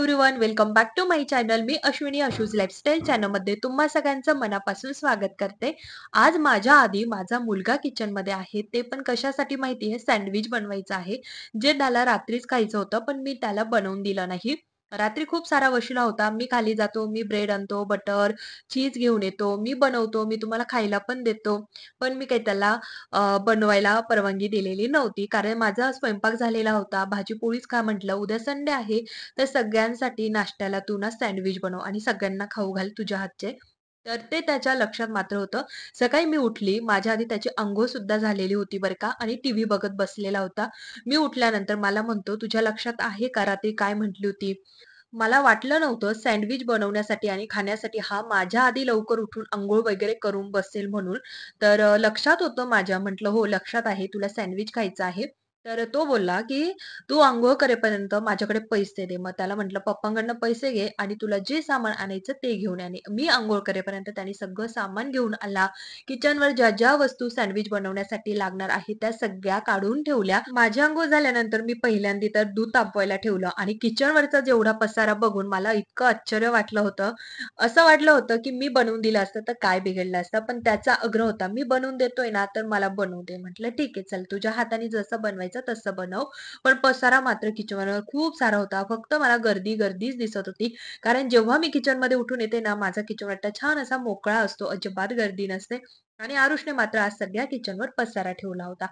Everyone, welcome back to my channel. मी Ashwini Ashu's lifestyle चॅनलमध्ये तुम्हा सगळ्यांचं मनापासून स्वागत करते. आज माझ्या आधी माझा मुलगा किचनमध्ये आहे. ते पण कशासाठी माहिती आहे? सँडविच बनवायचं आहे, जे त्याला रात्रीच खायचं होतं, पण मी त्याला बनवून दिलं नाही. रात्री खूप सारा वशिला होता. मी खाली जातो, मी ब्रेड आणतो, बटर, चीज घेऊन येतो, मी बनवतो, मी तुम्हाला खायला पण देतो. पण मी काही त्याला बनवायला परवानगी दिलेली नव्हती, कारण माझा स्वयंपाक झालेला होता. भाजी पोळीच खा म्हटलं. उद्या संडे आहे, तर सगळ्यांसाठी नाश्त्याला तू ना सँडविच बनव आणि सगळ्यांना खाऊ घाल तुझ्या हातचे. तर ते त्याच्या लक्षात मात्र होतं. सकाळी मी उठली, माझ्या आधी त्याची अंघोळ सुद्धा झालेली होती बरं का, आणि टीव्ही बघत बसलेला होता. मी उठल्यानंतर मला म्हणतो, तुझ्या लक्षात आहे का रात्री काय म्हटली होती? मला वाटलं नव्हतं सँडविच बनवण्यासाठी आणि खाण्यासाठी हा माझ्या आधी लवकर उठून अंघोळ वगैरे करून बसेल म्हणून. तर लक्षात होतं माझ्या. म्हटलं, "हो, लक्षात आहे. तुला सँडविच खायचं आहे." तर तो बोलला, की "तू अंघोळ करेपर्यंत माझ्याकडे पैसे दे." मग त्याला म्हटलं, "पप्पांकडनं पैसे घे आणि तुला जे सामान आणायचं ते घेऊन ये." आणि मी अंघोळ करेपर्यंत त्याने सगळं सामान घेऊन आला. किचनवर ज्या ज्या वस्तू सँडविच बनवण्यासाठी लागणार आहे त्या सगळ्या काढून ठेवल्या. माझी अंघोळ झाल्यानंतर मी पहिल्यांदा तर दूध तापवायला ठेवलं आणि किचनवरचा जेवढा पसारा बघून मला इतकं आश्चर्य वाटलं होतं. असं वाटलं होतं, की मी बनवून दिलं असतं तर काय बिघडलं असतं. पण त्याचा आग्रह होता, "मी बनवून देतोय ना, तर मला बनवू दे." म्हटलं, "ठीक आहे, चल तुझ्या हाताने जसं बनवायचं तसं बनव." पण पसारा मात्र किचनवर खूप सारा होता. फक्त मला गर्दीच दिसत होती. कारण जेव्हा मी किचनमध्ये उठून येते ना, माझा किचन वाटा छान असा मोकळा असतो, अजिबात गर्दी नसते. आणि आरुषने मात्र आज सगळ्या किचनवर पसारा ठेवला होता.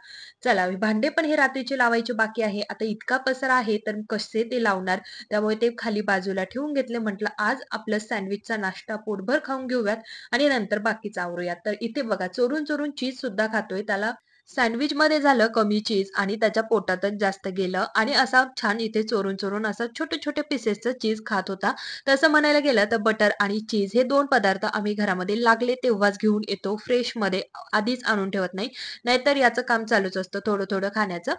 चला, भांडे पण हे रात्रीचे लावायचे बाकी आहे. आता इतका पसारा आहे, तर कसे ते लावणार? त्यामुळे ते खाली बाजूला ठेवून घेतले. म्हटलं, आज आपलं सँडविचचा नाश्ता पोटभर खाऊन घेऊयात आणि नंतर बाकीचं आवरूयात. तर इथे बघा, चोरून-चोरून चीज सुद्धा खातोय. त्याला सँडविचमध्ये झालं कमी चीज आणि त्याच्या पोटातच जास्त गेलं आणि असा छान इथे चोरून-चोरून असं छोटे-छोटे पीसेसचं चीज खात होता. तसं म्हणायला गेलं तर बटर आणि चीज हे 2 पदार्थ आम्ही घरामध्ये लागले तेव्हाच घेऊन येतो फ्रेशमध्ये, आधीच आणून ठेवत नाही. नाहीतर याचं काम चालूच असतं थोडं-थोडं खाण्याचं.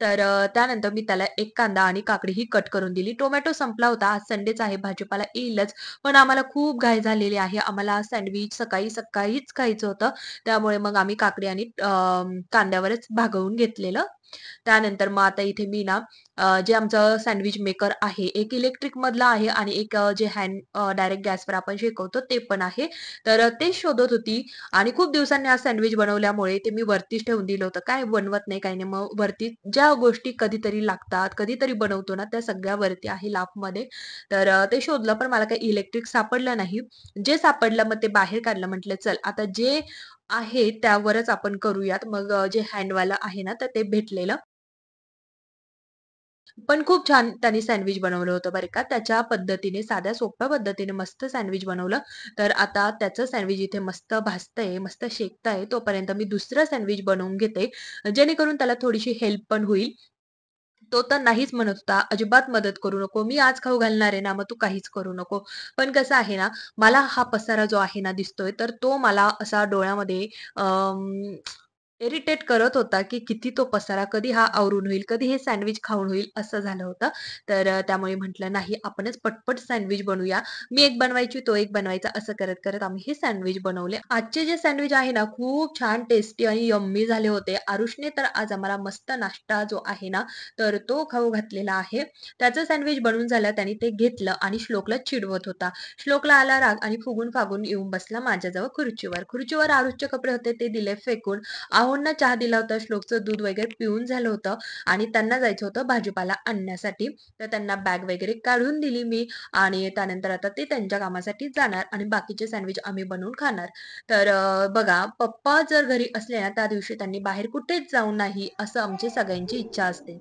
तर त्यानंतर मी त्याला 1 कांदा आणि काकडी ही कट करून दिली. टोमॅटो संपला होता. आज संडेच आहे, भाजीपाला येईलच. पण आम्हाला खूप घाई झालेली आहे. आम्हाला सँडविच सकाळीच खायचं होतं. त्यामुळे मग आम्ही काकडी आणि कांद्यावरच भागवून घेतलेलं. त्यानंतर मग आता इथे मी ना जे आमचं सँडविच मेकर आहे, एक इलेक्ट्रिक मधलं आहे आणि एक जे हँड डायरेक्ट गॅसवर आपण शेकवतो ते पण आहे. तर तेच शोधत होती आणि खूप दिवसांनी आज सँडविच बनवल्यामुळे ते मी वरतीच ठेवून दिलं होतं. काय बनवत नाही, काही नाही. मग वरती ज्या गोष्टी कधीतरी लागतात, कधीतरी बनवतो ना, त्या सगळ्या वरती आहे लाफमध्ये. तर ते शोधलं पण मला काही इलेक्ट्रिक सापडलं नाही. जे सापडलं मग ते बाहेर काढलं. म्हटलं, चल आता जे आहे त्यावरच आपण करूयात. मग जे हँडवालं आहे ना, तर ते भेटलेलं. पण खूप छान त्यांनी सँडविच बनवलं होतं बरं का. त्याच्या पद्धतीने, साध्या सोप्या पद्धतीने मस्त सँडविच बनवलं. तर आता त्याचं सँडविच इथे मस्त भाजतंय, मस्त शेकतंय. तोपर्यंत मी दुसरं सँडविच बनवून घेते, जेणेकरून त्याला थोडीशी हेल्प पण होईल. तो तर नाहीच म्हणत होता, "अजिबात मदत करू नको. मी आज खाऊ घालणार आहे ना, मग तू काहीच करू नको." पण कसं आहे ना, मला हा पसारा जो आहे ना दिसतोय, तर तो मला असा डोळ्यामध्ये इरिटेट करत होता, की किती तो पसारा, कधी हा आवरून होईल, कधी हे सँडविच खाऊन होईल, असं झालं होतं. तर त्यामुळे म्हटलं, "नाही, आपणच पटपट सँडविच बनवूया." मी एक बनवायची, तो एक बनवायचा, असं करत-करत आम्ही हे सँडविच बनवले. आजचे जे सँडविच आहे ना, खूप छान टेस्टी आणि यम्मी झाले होते. आरुषने तर आज आम्हाला मस्त नाश्ता जो आहे ना, तर तो खाऊ घातलेला आहे. त्याचं सँडविच बनवून झालं, त्याने ते घेतलं आणि श्लोकला चिडवत होता. श्लोकला आला राग आणि फुगून-फागून येऊन बसला माझ्याजवळ खुर्चीवर. खुर्चीवर आरुषचे कपडे होते, ते दिले फेकून. आहोंना चहा दिला होता, श्लोकचं दूध वगैरे पिऊन झालं होतं आणि त्यांना जायचं होतं भाजीपाला आणण्यासाठी. तर त्यांना बॅग वगैरे काढून दिली मी आणि त्यानंतर आता ते त्यांच्या कामासाठी जाणार आणि बाकीचे सँडविच आम्ही बनवून खाणार. तर बघा, पप्पा जर घरी असले ना, त्या दिवशी त्यांनी बाहेर कुठेच जाऊ नाही, असं आमची सगळ्यांची इच्छा असते.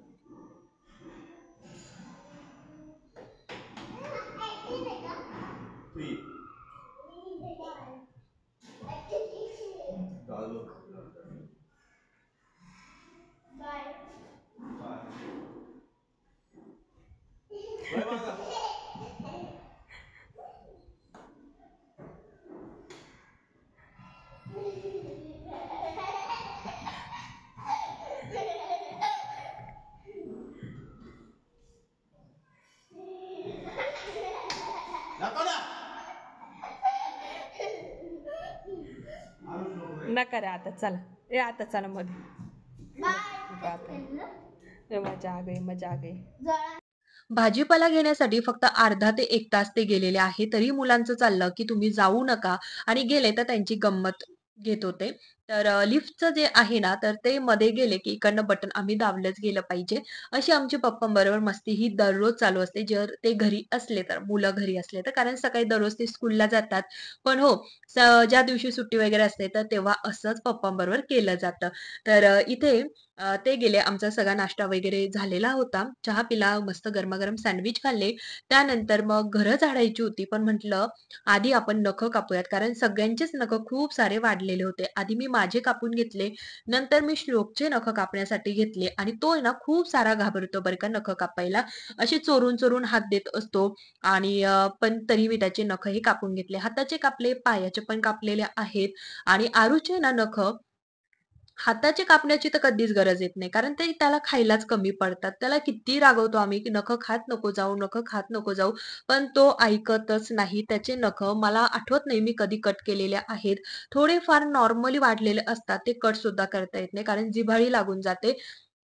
नका रे आता, चला. ए आता चला मध्ये. आता. मजा आ गई, मजा आ गई. भाजीपाला घेण्यासाठी फक्त अर्धा ते 1 तास ते गेलेले आहे. तरी मुलांचं चाललं, की तुम्ही जाऊ नका आणि गेले तर त्यांची गंमत घेत होते. तर लिफ्टचं जे आहे ना, तर ते मध्ये गेले, की इकडनं बटन आम्ही दाबलंच गेलं पाहिजे. अशी आमची पप्पांबरोबर मस्ती ही दररोज चालू असते. जर ते घरी असले तर, मुलं घरी असले तर. कारण सकाळी दररोज ते स्कूलला जातात. पण हो, ज्या दिवशी सुट्टी वगैरे असते, तर तेव्हा असंच पप्पांबरोबर केलं जातं. तर इथे ते गेले. आमचा सगळा नाश्ता वगैरे झालेला होता. चहा पिला, मस्त गरमागरम सँडविच खाल्ले. त्यानंतर मग घरं झाडायची होती. पण म्हटलं आधी आपण नखं कापूयात, कारण सगळ्यांचेच नखं खूप सारे वाढलेले होते. आधी मी माझे कापून घेतले. नंतर मी श्लोकचे नखं कापण्यासाठी घेतले आणि तो आहे ना खूप सारा घाबरतो बरं का नखं कापायला. असे चोरून-चोरून हात देत असतो आणि पण तरी मी त्याचे नखंही कापून घेतले. हाताचे कापले, पायाचे पण कापलेले आहेत आणि आरूचे ना नखं हाताचे कापण्याची तर कधीच गरज येत नाही. कारण ते त्याला खायलाच कमी पडतात. त्याला किती रागवतो आम्ही, की "नखं खात नको जाऊ, नखं खात नको जाऊ." पण तो ऐकतच नाही. त्याचे नखं मला आठवत नाही मी कधी कट केलेले आहेत. थोडेफार नॉर्मली वाढलेले असतात. ते कट सुद्धा करता येत नाही. कारण जिव्हाळी लागून जाते.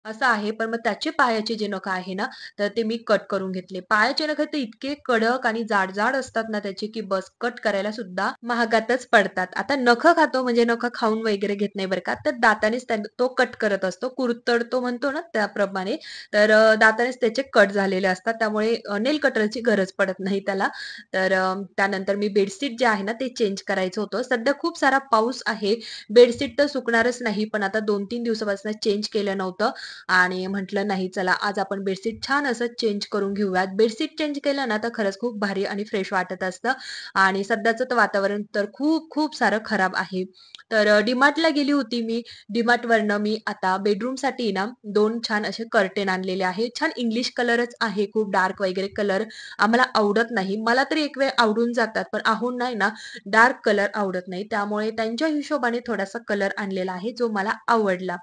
असं आहे. पण मग त्याचे पायाचे जे नखं आहे ना, तर ते मी कट करून घेतले. पायाचे नखं तर इतके कडक आणि जाड-जाड असतात ना त्याचे, की बस कट करायला सुद्धा महागातच पडतात. आता नखं खातो म्हणजे नखं खाऊन वगैरे घेत नाही बरं का. तर दातानेच तो कट करत असतो. कुरतडतो म्हणतो ना त्याप्रमाणे. तर दातानेच त्याचे कट झालेले असतात. त्यामुळे नेल कटरची गरज पडत नाही त्याला. तर त्यानंतर मी बेडशीट जे आहे ना, ते चेंज करायचं होतं. सध्या खूप सारा पाऊस आहे. बेडशीट तर सुकणारच नाही. पण आता 2-3 दिवसापासून चेंज केलं नव्हतं आणि म्हटलं नाही चला आज आपण बेडशीट छान असं चेंज करून घेऊयात. बेडशीट चेंज केलं ना, तर खरंच खूप भारी आणि फ्रेश वाटत असतं. आणि सध्याचं तर वातावरण तर खूप खूप सारं खराब आहे. तर डी-मार्टला गेली होती मी. डी-मार्टवरनं मी आता बेडरूमसाठी ना 2 छान असे कर्टेन आणलेले आहे. छान इंग्लिश कलरच आहे. खूप डार्क वगैरे कलर आम्हाला आवडत नाही. मला तरी एक वेळ आवडून जातात, पण आहोंना आहे ना डार्क कलर आवडत नाही. त्यामुळे त्यांच्या हिशोबाने थोडासा कलर आणलेला आहे, जो मला आवडला.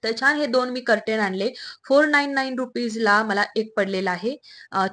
तर छान हे 2 मी कर्टेन आणले. ₹499 ला मला एक पडलेला आहे.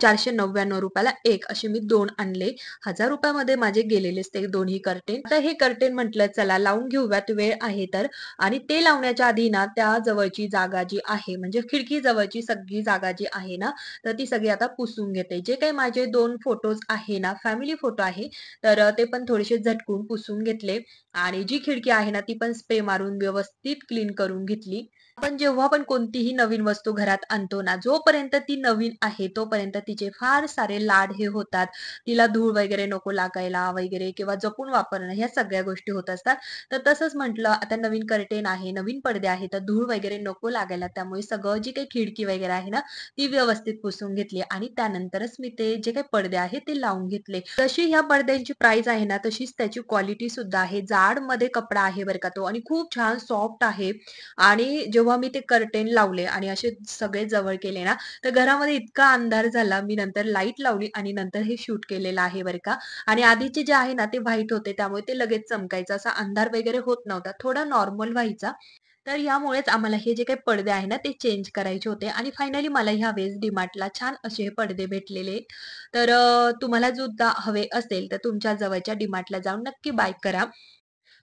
₹499 ला एक असे मी 2 आणले. ₹1000 मध्ये माझे गेलेलेच ते दोन्ही कर्टेन. आता हे कर्टेन म्हटलं चला लावून घेऊयात वेळ आहे तर आणि ते लावण्याच्या आधी ना त्या जवळची जागा जी आहे म्हणजे खिडकी जवळची सगळी जागा जी आहे ना, तर ती सगळी आता पुसून घेते. जे काही माझे 2 फोटोज आहे ना, फॅमिली फोटो आहे, तर ते पण थोडेसे झटकून पुसून घेतले आणि जी खिडकी आहे ना, ती पण स्प्रे मारून व्यवस्थित क्लीन करून घेतली. आपण जेव्हा पण कोणतीही नवीन वस्तू घरात आणतो ना, जोपर्यंत ती नवीन आहे, तोपर्यंत तिचे फार सारे लाड हे होतात. तिला धूळ वगैरे नको लागायला वगैरे किंवा जपून वापरणं ह्या सगळ्या गोष्टी होत असतात. तर तसंच म्हटलं आता नवीन कर्टेन आहे, नवीन पडदे आहेत, तर धूळ वगैरे नको लागायला त्यामुळे सगळं जी काही खिडकी वगैरे आहे ना, ती व्यवस्थित पुसून घेतली आणि त्यानंतरच मी ते जे काही पडदे आहेत ते लावून घेतले. जशी ह्या पडद्यांची प्राईस आहे ना, तशीच त्याची क्वालिटी सुद्धा आहे. जाडमध्ये कपडा आहे बरं का तो आणि खूप छान सॉफ्ट आहे. आणि जेव्हा मी ते कर्टेन लावले आणि असे सगळे जवळ केले ना, तर घरामध्ये इतका अंधार झाला. मी नंतर लाईट लावली आणि नंतर हे शूट केलेलं आहे बरं का. आणि आधीचे जे आहे ना, ते व्हाईट होते त्यामुळे ते लगेच चमकायचं. असा अंधार वगैरे होत नव्हता. थोडा नॉर्मल व्हायचा. तर यामुळेच आम्हाला हे जे काही पडदे आहे ना, ते चेंज करायचे होते आणि फायनली मला ह्यावेळेस डी-मार्टला छान असे हे पडदे भेटलेले आहेत. तर तुम्हाला सुद्धा हवे असेल, तर तुमच्या जवळच्या डी-मार्टला जाऊन नक्की बाय करा.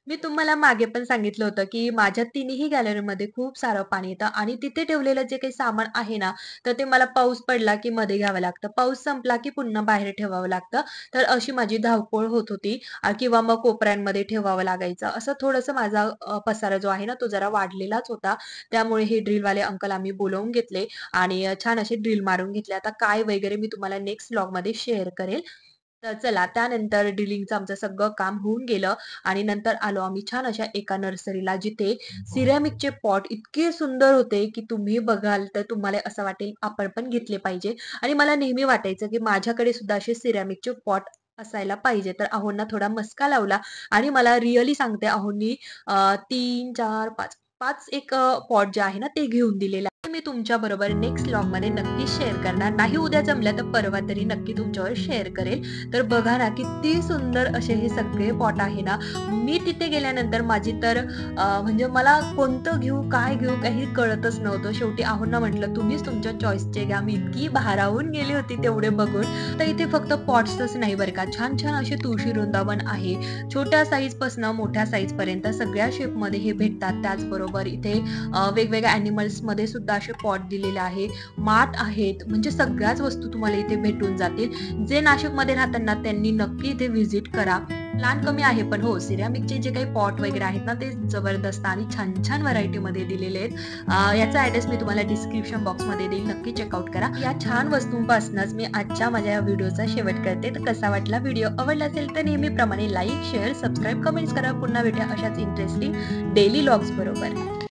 मी तुम्हाला मागे पण सांगितलं होतं, की माझ्या तिन्ही गॅलरीमध्ये खूप सारं पाणी येतं आणि तिथे ठेवलेलं जे काही सामान आहे ना, तर ते मला पाऊस पडला की मध्ये घ्यावं लागतं. पाऊस संपला की पुन्हा बाहेर ठेवावं लागतं. तर अशी माझी धावपळ होत होती किंवा मग कोपऱ्यांमध्ये ठेवावं लागायचं. असं थोडंसं माझा पसारा जो आहे ना, तो जरा वाढलेलाच होता. त्यामुळे हे ड्रिलवाले अंकल आम्ही बोलावून घेतले आणि छान असे ड्रिल मारून घेतले. आता काय वगैरे मी तुम्हाला नेक्स्ट व्लॉगमध्ये शेअर करेल. तर चला त्यानंतर ड्रिलिंगचं आमचं सगळं काम होऊन गेलं आणि नंतर आलो आम्ही छान अशा एका नर्सरीला जिथे सिरॅमिकचे पॉट इतके सुंदर होते, की तुम्ही बघाल तर तुम्हाला असं वाटेल आपण पण घेतले पाहिजे आणि मला नेहमी वाटायचं, की माझ्याकडे सुद्धा असे सिरॅमिकचे पॉट असायला पाहिजे. तर अहोंना थोडा मस्का लावला आणि मला रिअली सांगते अहोंनी 3, 4, 5 5 एक पॉट जे आहे ना ते घेऊन दिलेलं आहे. मी तुमच्याबरोबर नेक्स्ट व्लॉगमध्ये नक्की शेअर करणार. नाही उद्या जमलं तर परवा तरी नक्की तुमच्यावर शेअर करेल. तर बघा ना किती सुंदर असे हे सगळे पॉट आहे ना. मी तिथे गेल्यानंतर माझी तर म्हणजे मला कोणतं घेऊ, काय घेऊ काही कळतच नव्हतं. शेवटी आहोंना म्हटलं तुम्हीच तुमच्या चॉईसचे घ्या. मी इतकी भारावून गेली होती तेवढे बघून. तर इथे फक्त पॉट्सच नाही बरं का, छान-छान असे तुळशी वृंदावन आहे. छोट्या साईजपासनं मोठ्या साईजपर्यंत सगळ्या शेपमध्ये हे भेटतात. त्याचबरोबर इथे वेगवेगळ्या ॲनिमल्समध्ये सुद्धा असे पॉट दिलेले आहे, माठ आहेत, म्हणजे सगळ्याच वस्तू तुम्हाला इथे भेटून जातील. जे नाशिकमध्ये राहतात ना त्यांनी नक्की इथे व्हिजिट करा. प्लांट कमी आहे पण हो, सिरॅमिकचे जे काही पॉट वगैरे आहेत ना ते जबरदस्त आणि छान छान व्हरायटीमध्ये दिलेले आहेत. याचा ॲड्रेस मी तुम्हाला डिस्क्रिप्शन बॉक्समध्ये देईल, नक्की चेकआउट करा. या छान वस्तूंपासूनच मी आजच्या माझ्या या व्हिडिओचा शेवट करते. तर कसा वाटला व्हिडिओ? आवडला असेल तर नेहमीप्रमाणे लाईक, शेअर, सबस्क्राईब, कमेंट्स करा. पुन्हा भेटूया अशाच इंटरेस्टिंग डेली व्लॉग्स बरोबर.